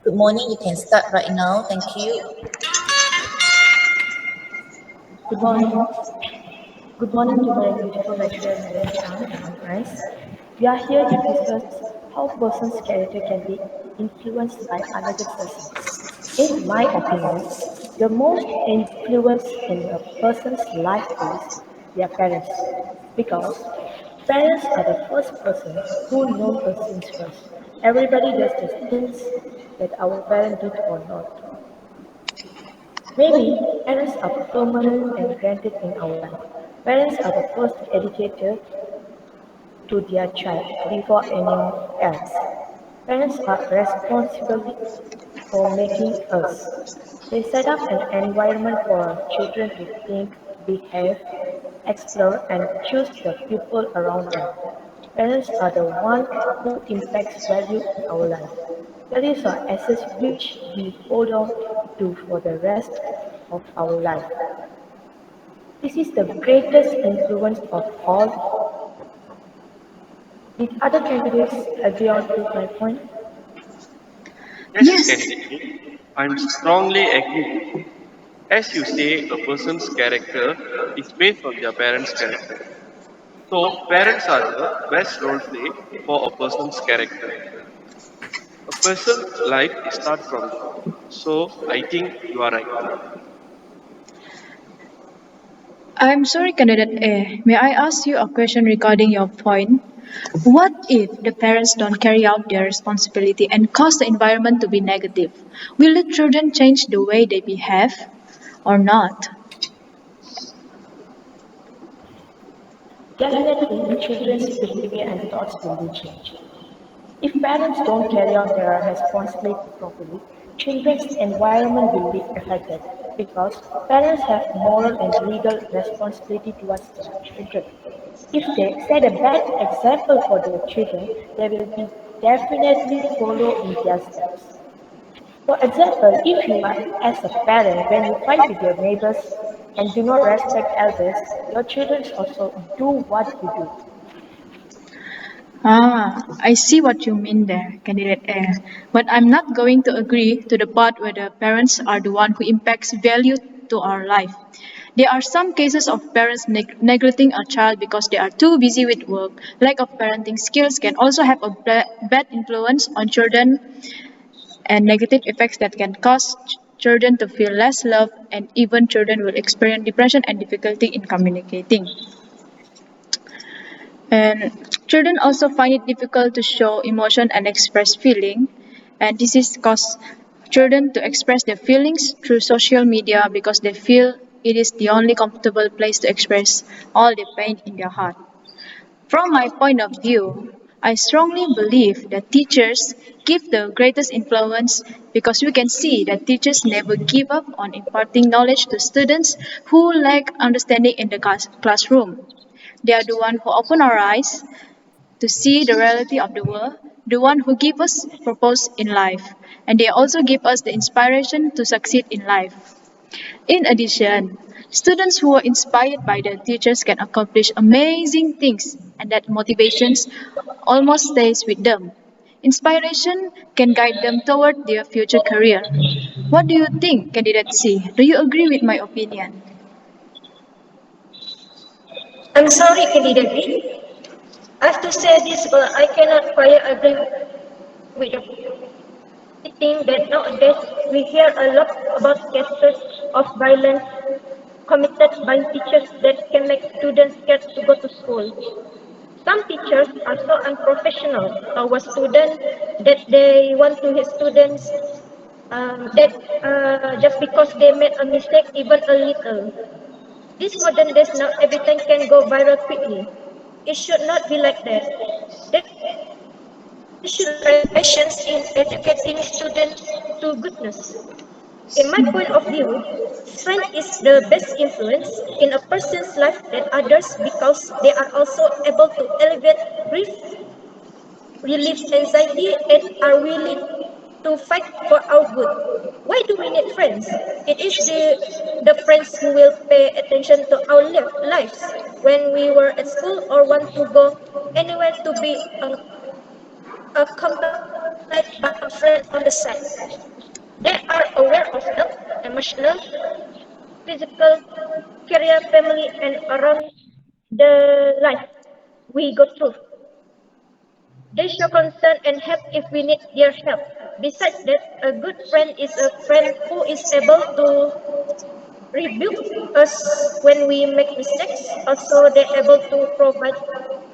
Good morning. You can start right now. Thank you. Good morning. Good morning to my beautiful lecturer, Madam Chang and friends. We are here to discuss how a person's character can be influenced by another person. In my opinion, the most influence in a person's life is their parents, because parents are the first person who know us since first. Everybody does the things that our parents did or not. Maybe parents are permanent and granted in our life. Parents are the first educator to their child before anyone else. Parents are responsible for making us. They set up an environment for children to think, behave, explore, and choose the people around them. Parents are the one who impacts value in our life. Values are assets which we hold on to for the rest of our life. This is the greatest influence of all. Did other candidates agree on to my point? Yes, candidate, I'm strongly agree with you. As you say, a person's character is based on their parents' character. So, parents are the best role play for a person's character. A person's life starts from there. So, I think you are right. I'm sorry, candidate A. May I ask you a question regarding your point? What if the parents don't carry out their responsibility and cause the environment to be negative? Will the children change the way they behave or not? Definitely, children's behavior and thoughts will be changed. If parents don't carry out their responsibility properly, children's environment will be affected because parents have moral and legal responsibility towards their children. If they set a bad example for their children, they will be definitely follow in their steps. For example, if you are as a parent, when you fight with your neighbors and do not respect elders, your children also do what you do. I see what you mean there, candidate A. But I'm not going to agree to the part where the parents are the one who impacts value to our life. There are some cases of parents neglecting a child because they are too busy with work. Lack of parenting skills can also have a bad influence on children and negative effects that can cause children to feel less loved, and even children will experience depression and difficulty in communicating. And children also find it difficult to show emotion and express feeling. And this is cause children to express their feelings through social media because they feel it is the only comfortable place to express all the pain in their heart. From my point of view, I strongly believe that teachers give the greatest influence because we can see that teachers never give up on imparting knowledge to students who lack understanding in the classroom. They are the one who open our eyes to see the reality of the world, the one who give us purpose in life, and they also give us the inspiration to succeed in life. In addition, students who are inspired by their teachers can accomplish amazing things, and that motivations almost stays with them. Inspiration can guide them toward their future career. What do you think, candidate C? Do you agree with my opinion? I'm sorry, candidate B. I have to say this, but I cannot quite agree with your think that nowadays we hear a lot about cases of violence committed by teachers that can make students scared to go to school. Some teachers are so unprofessional towards students that they want to hit students that just because they made a mistake even a little. This modern days now everything can go viral quickly. It should not be like that. There should be patience in educating students to goodness. In my point of view, friend is the best influence in a person's life than others because they are also able to elevate grief, relieve anxiety, and are willing to fight for our good. Why do we need friends? It is the friends who will pay attention to our lives when we were at school or want to go anywhere to be a company. friends on the side. They are aware of health, emotional, physical, career, family, and around the life we go through. They show concern and help if we need their help. Besides that, a good friend is a friend who is able to rebuke us when we make mistakes. Also, they're able to provide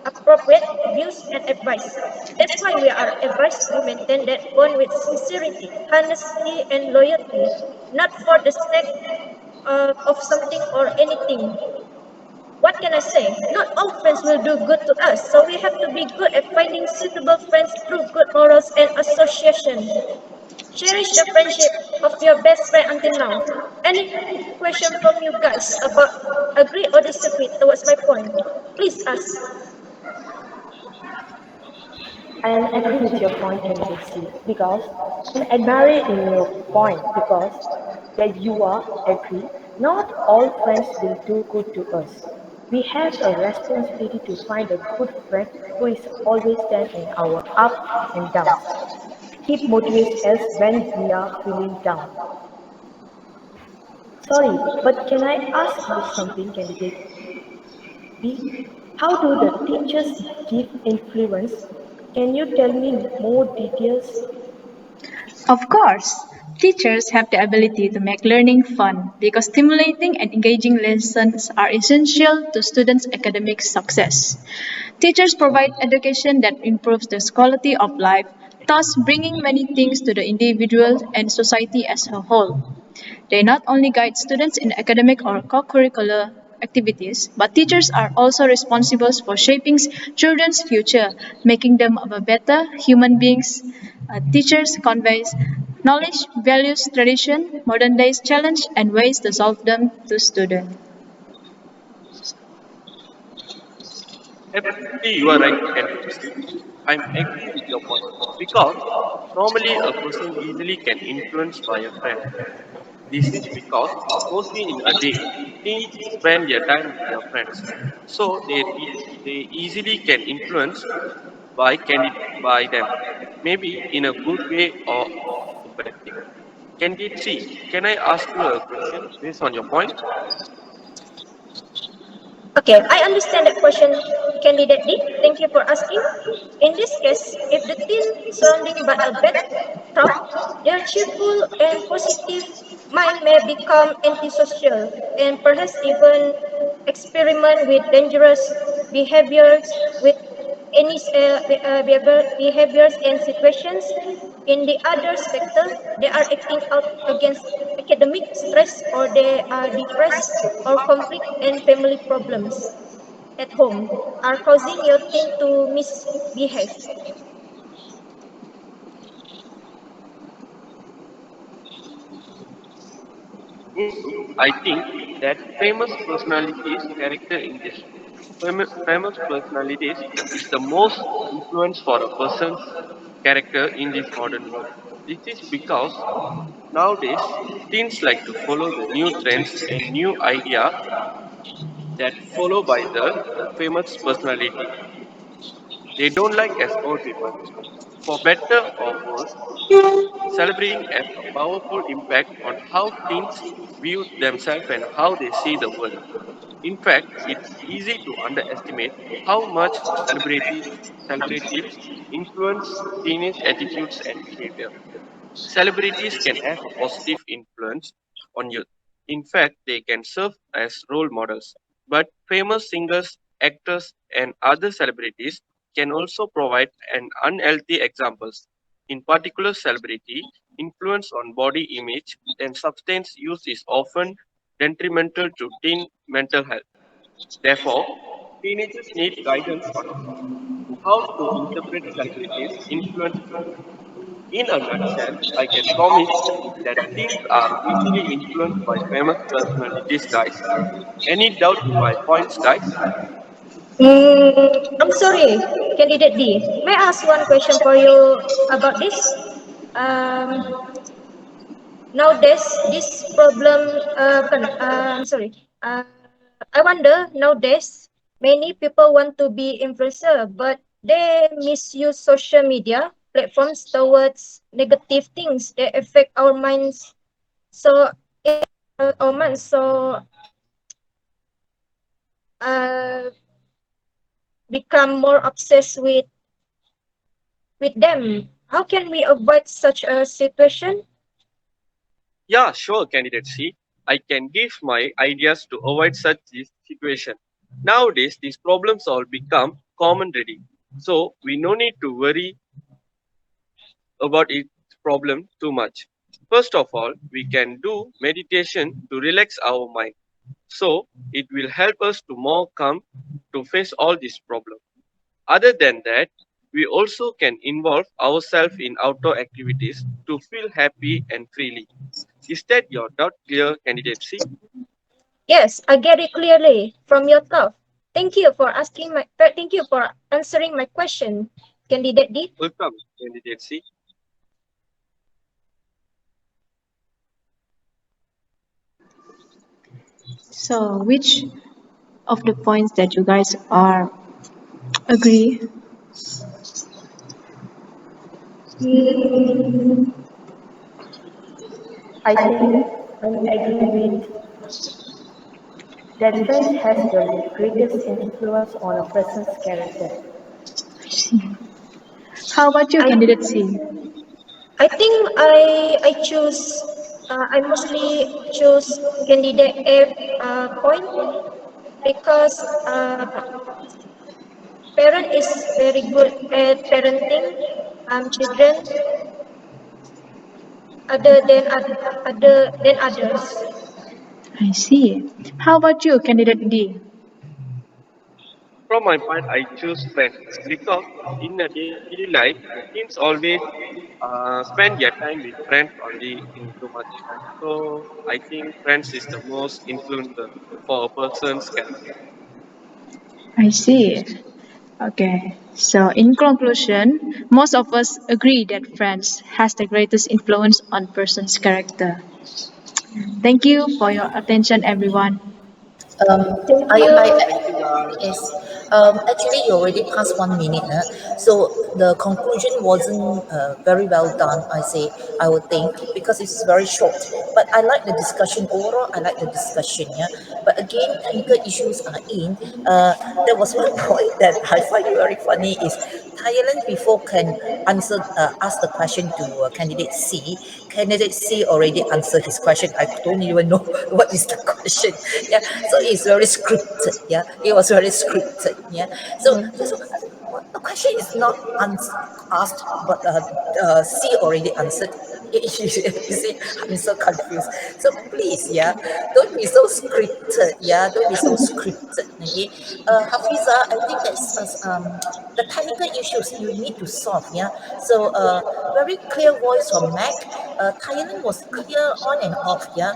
appropriate views and advice. That's why we are advised to maintain that bond with sincerity, honesty, and loyalty, not for the sake of something or anything. What can I say? Not all friends will do good to us, so we have to be good at finding suitable friends through good morals and association. Cherish the friendship of your best friend until now. Any question from you guys about agree or disagree towards my point? Please ask. I am agree with your point, candidate C, because I'm admiring in your point because that you are agree. Not all friends will do good to us. We have a responsibility to find a good friend who is always stand in our up and downs. Keep motivates us when we are feeling down. Sorry, but can I ask you something, candidate B? How do the teachers give influence? Can you tell me more details? Of course, teachers have the ability to make learning fun because stimulating and engaging lessons are essential to students' academic success. Teachers provide education that improves the quality of life, thus bringing many things to the individual and society as a whole. They not only guide students in academic or co-curricular activities, but teachers are also responsible for shaping children's future, making them a better human beings. Teachers conveys knowledge, values, tradition, modern day's challenge, and ways to solve them to students. Absolutely, you are right, candidate C. I'm agree with your point because normally a person easily can influence by a friend. This is because mostly in a day, teens spend their time with their friends, so they easily can influence by them, maybe in a good way or a bad thing. Candidate C, can I ask you a question based on your point? Okay, I understand that question, candidate D. Thank you for asking. In this case, if the teen surrounding by a bad crowd, their cheerful and positive mind may become antisocial and perhaps even experiment with dangerous behaviors with any behaviors and situations. In the other spectrum, they are acting out against academic stress or they are depressed or conflict and family problems at home are causing your teen to misbehave. I think that famous personalities character in this famous personalities is the most influence for a person's character in this modern world. This is because nowadays teens like to follow the new trends and new idea that follow by the famous personality. They don't like as old people. For better or worse, celebrating has a powerful impact on how teens view themselves and how they see the world. In fact, it's easy to underestimate how much celebrities influence teenage attitudes and behavior. Celebrities can have a positive influence on youth. In fact, they can serve as role models. But famous singers, actors, and other celebrities can also provide an unhealthy examples. In particular, celebrity influence on body image and substance use is often detrimental to teen mental health. Therefore, teenagers need guidance on how to interpret celebrities' influence. In a nutshell, I can promise that teens are easily influenced by famous personalities, guys. Any doubt to my points, guys? I'm sorry, candidate D. May I ask one question for you about this? Um, Nowadays, this problem, I'm sorry. Uh, I wonder nowadays many people want to be influencer, but they misuse social media. platforms towards negative things that affect our minds. So our minds uh, become more obsessed with them. How can we avoid such a situation? Yeah, sure, candidate C. I can give my ideas to avoid such this situation. Nowadays, these problems all become common ready. So we no need to worry about its problem too much. First of all, we can do meditation to relax our mind. So it will help us to more calm to face all these problems. Other than that, we also can involve ourselves in outdoor activities to feel happy and freely. Is that your doubt clear, candidate C? Yes, I get it clearly from your talk. Thank you for answering my question, candidate D. Welcome, candidate C. So, which of the points that you guys are agree? I think I'm agree with that friends has the greatest influence on a person's character. How about you, I candidate C? I think I mostly choose candidate F point because parent is very good at parenting children other than others. I see. How about you, candidate D? From my part, I choose friends because in a daily life, teens always spend their time with friends only in too much. So I think friends is the most influencer for a person's character. I see. Okay. So, in conclusion, most of us agree that friends has the greatest influence on person's character. Thank you for your attention, everyone. Um, Thank I you. Thank you, guys. yes. Actually, you already passed 1 minute, so the conclusion wasn't very well done. I would think because it's very short. But I like the discussion overall. I like the discussion, yeah. But again, technical issues are in. There was one point that I find it very funny is Thailand before can ask the question to candidate C. Candidate C already answered his question. I don't even know what is the question. Yeah, so it's very scripted. Yeah, it was very scripted. Yeah, so the question is not asked, but C already answered. You see, I'm so confused. So please, yeah, don't be so scripted. Yeah, don't be so scripted. Okay, Hafiza, I think that's the technical issues you need to solve. Yeah, so very clear voice from Mac. Thailand was clear on and off. Yeah,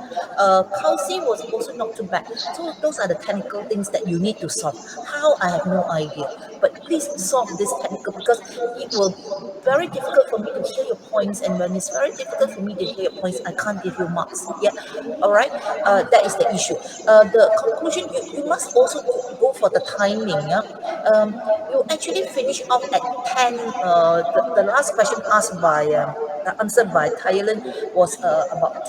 Kelsey was also not too bad. So those are the technical things that you need to solve. How I have no idea, but please solve this technical because it will very difficult for me to hear your points, and when it's very difficult for me to hear your points, I can't give you marks. Yeah, all right. That is the issue. The conclusion, you must also go for the timing. Yeah, you actually finish off at 10. The last question asked by answered by Thailand was about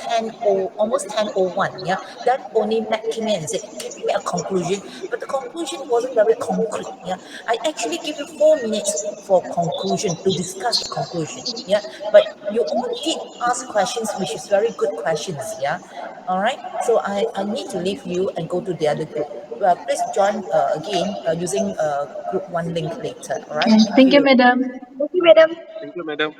almost 10:01. Yeah, then only Matt came in and said, "Can we make a conclusion?" But the conclusion wasn't very concrete. Yeah, I actually give you 4 minutes for conclusion to discuss the conclusion. Yeah, but you all did ask questions, which is very good questions. Yeah, all right. So I need to leave you and go to the other group. Please join again using group one link later. All right. Okay. Thank Thank you, you. madam. Thank you, madam. Thank you, madam.